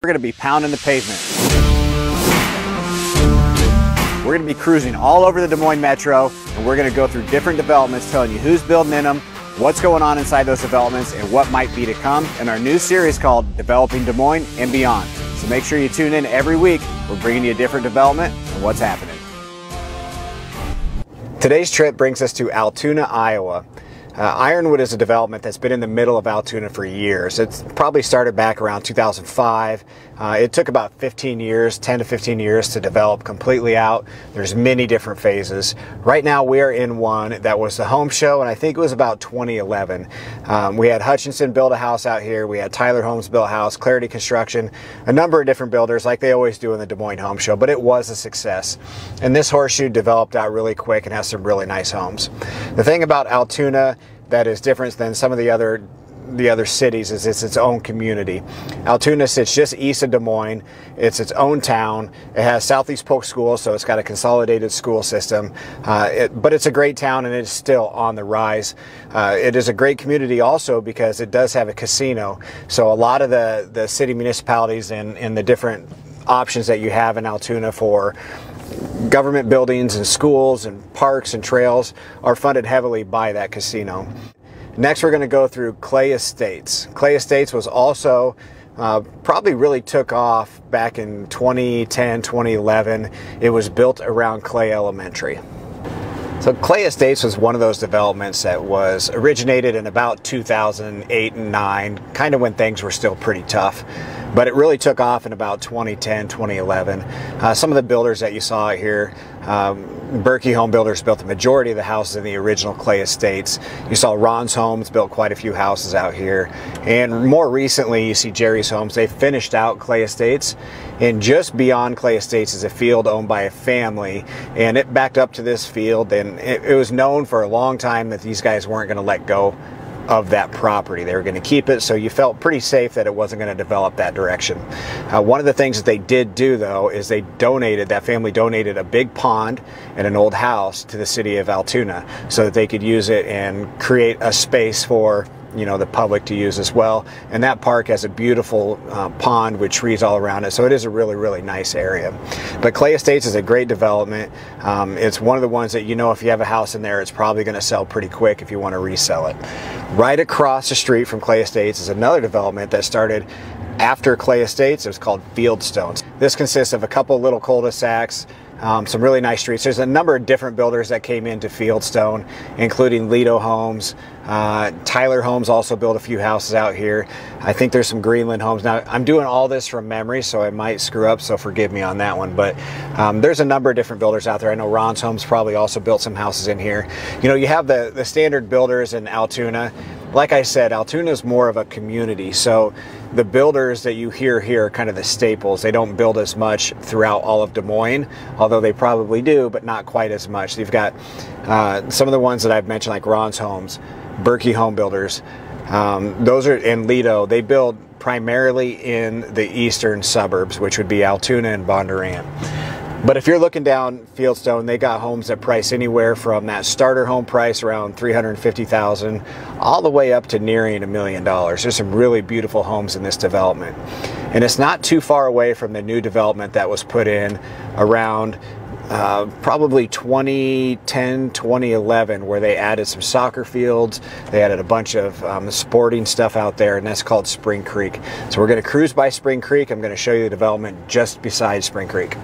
We're going to be pounding the pavement. We're going to be cruising all over the Des Moines Metro, and we're going to go through different developments, telling you who's building in them, what's going on inside those developments, and what might be to come in our new series called Developing Des Moines and Beyond. So make sure you tune in every week. We're bringing you a different development and what's happening. Today's trip brings us to Altoona, Iowa. Ironwood is a development that's been in the middle of Altoona for years. It's probably started back around 2005. It took about 15 years, 10 to 15 years to develop completely out. There's many different phases. Right now we are in one that was the home show, and I think it was about 2011. We had Hutchinson build a house out here. We had Tyler Homes build a house, Clarity Construction, a number of different builders like they always do in the Des Moines Home Show, but it was a success. And this horseshoe developed out really quick and has some really nice homes. The thing about Altoona that is different than some of the other cities is it's its own community. Altoona sits just east of Des Moines. It's its own town. It has Southeast Polk Schools, so it's got a consolidated school system. But it's a great town, and it's still on the rise. It is a great community also because it does have a casino. So a lot of the city municipalities and the different options that you have in Altoona for government buildings and schools and parks and trails are funded heavily by that casino. Next, we're going to go through Clay Estates. Clay Estates was also probably really took off back in 2010, 2011. It was built around Clay Elementary. So Clay Estates was one of those developments that was originated in about 2008 and 9, kind of when things were still pretty tough. But it really took off in about 2010, 2011. Some of the builders that you saw here, Berkey Home Builders built the majority of the houses in the original Clay Estates. You saw Ron's Homes built quite a few houses out here. And more recently, you see Jerry's Homes. They finished out Clay Estates. And just beyond Clay Estates is a field owned by a family. And it backed up to this field. And it was known for a long time that these guys weren't going to let go of that property. They were going to keep it, so you felt pretty safe that it wasn't going to develop that direction. One of the things that they did do, though, is that family donated a big pond and an old house to the city of Altoona so that they could use it and create a space for the public to use as well. And that park has a beautiful pond with trees all around it, so it is a really, really nice area. But Clay Estates is a great development. It's one of the ones that if you have a house in there, it's probably going to sell pretty quick if you want to resell it. Right across the street from Clay Estates is another development that started after Clay Estates. It was called Fieldstone. This consists of a couple little cul-de-sacs, some really nice streets. There's a number of different builders that came into Fieldstone, including Lido Homes. Tyler Homes also built a few houses out here. I think there's some Greenland Homes. Now, I'm doing all this from memory, so I might screw up, so forgive me on that one. But there's a number of different builders out there. I know Ron's Homes probably also built some houses in here. You have the standard builders in Altoona. Like I said, Altoona is more of a community, so the builders that you hear here are kind of the staples. They don't build as much throughout all of Des Moines, although they probably do, but not quite as much. You've got some of the ones that I've mentioned, like Ron's Homes, Berkey Home Builders. Those are in Lido. They build primarily in the eastern suburbs, which would be Altoona and Bondurant. But if you're looking down Fieldstone, they got homes that price anywhere from that starter home price around $350,000 all the way up to nearing $1 million. There's some really beautiful homes in this development. And it's not too far away from the new development that was put in around probably 2010, 2011, where they added some soccer fields. They added a bunch of sporting stuff out there, and that's called Spring Creek. So we're going to cruise by Spring Creek. I'm going to show you the development just beside Spring Creek.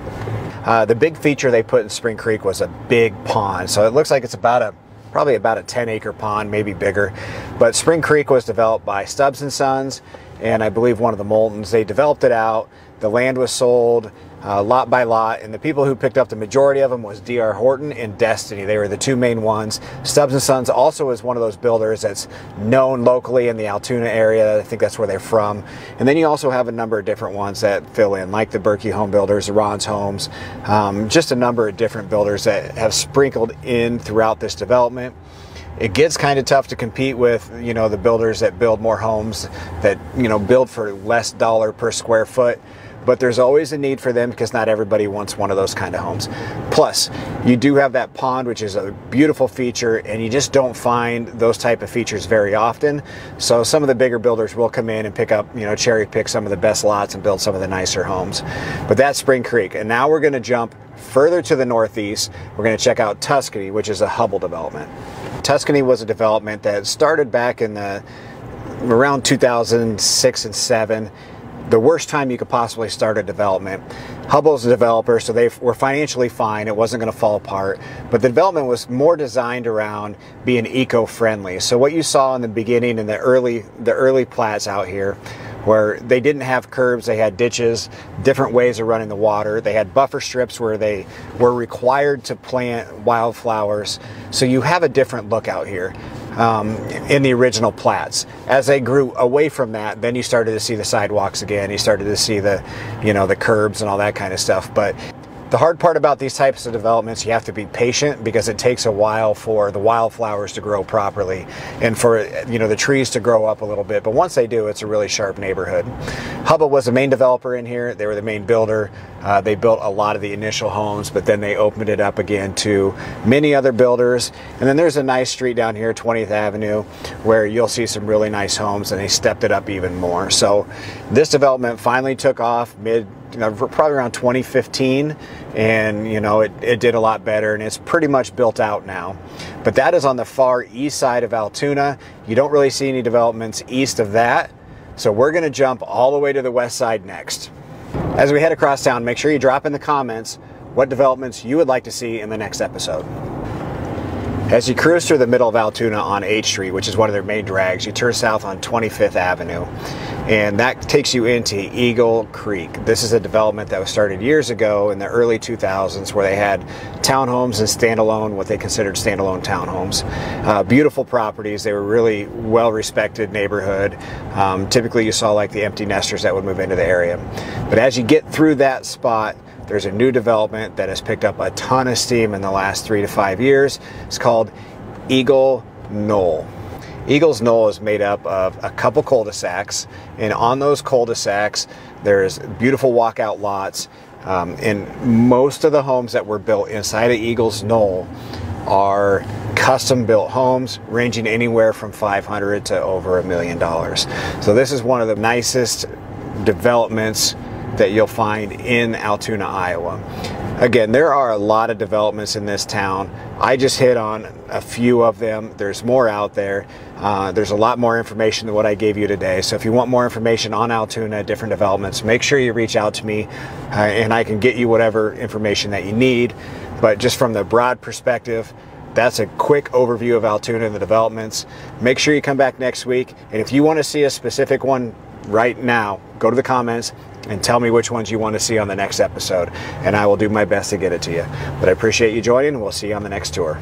The big feature they put in Spring Creek was a big pond. So it looks like it's probably about a 10-acre pond, maybe bigger. But Spring Creek was developed by Stubbs & Sons, and I believe one of the Moultons. They developed it out. The land was sold lot by lot, and the people who picked up the majority of them was D.R. Horton and Destiny. They were the two main ones. Stubbs & Sons also is one of those builders that's known locally in the Altoona area. I think that's where they're from. And then you also have a number of different ones that fill in, like the Berkey Home Builders, the Ron's Homes, just a number of different builders that have sprinkled in throughout this development. It gets kind of tough to compete with, the builders that build more homes that, build for less dollar per square foot. but there's always a need for them because not everybody wants one of those kind of homes. Plus, you do have that pond, which is a beautiful feature, and you just don't find those type of features very often. So some of the bigger builders will come in and pick up, you know, cherry pick some of the best lots and build some of the nicer homes. But that's Spring Creek, and now we're going to jump further to the northeast. We're going to check out Tuscany, which is a Hubble development. Tuscany was a development that started back in around 2006 and 7. The worst time you could possibly start a development. Hubble's a developer, so they were financially fine. It wasn't going to fall apart. But the development was more designed around being eco-friendly. So what you saw in the beginning in the early plats out here, where they didn't have curbs, they had ditches, different ways of running the water. They had buffer strips where they were required to plant wildflowers. So you have a different look out here in the original plats. As they grew away from that, then you started to see the sidewalks again. You started to see the, you know, the curbs and all that kind of stuff. But the hard part about these types of developments, you have to be patient because it takes a while for the wildflowers to grow properly and for, you know, the trees to grow up a little bit. But once they do, it's a really sharp neighborhood. Hubble was the main developer in here. They were the main builder. They built a lot of the initial homes, but then they opened it up again to many other builders. And then there's a nice street down here, 20th Avenue, where you'll see some really nice homes, and they stepped it up even more. So this development finally took off probably around 2015, and you know it did a lot better, and it's pretty much built out now. But that is on the far east side of Altoona. You don't really see any developments east of that, so we're going to jump all the way to the west side next. As we head across town, make sure you drop in the comments what developments you would like to see in the next episode. As you cruise through the middle of Altoona on 8th Street, which is one of their main drags, you turn south on 25th Avenue, and that takes you into Eagle Creek. This is a development that was started years ago in the early 2000s where they had townhomes and standalone, what they considered standalone townhomes. Beautiful properties. They were really well-respected neighborhood. Typically you saw like the empty nesters that would move into the area. But as you get through that spot, there's a new development that has picked up a ton of steam in the last 3 to 5 years. It's called Eagle Knoll. Eagle's Knoll is made up of a couple cul-de-sacs, and on those cul-de-sacs there's beautiful walkout lots, and most of the homes that were built inside of Eagle's Knoll are custom built homes ranging anywhere from $500,000 to over $1 million. So this is one of the nicest developments that you'll find in Altoona, Iowa. Again, there are a lot of developments in this town. I just hit on a few of them. There's more out there. There's a lot more information than what I gave you today. So if you want more information on Altoona, different developments, make sure you reach out to me and I can get you whatever information that you need. But just from the broad perspective, that's a quick overview of Altoona and the developments. Make sure you come back next week. And if you want to see a specific one right now, go to the comments and tell me which ones you want to see on the next episode, and I will do my best to get it to you. But I appreciate you joining, and we'll see you on the next tour.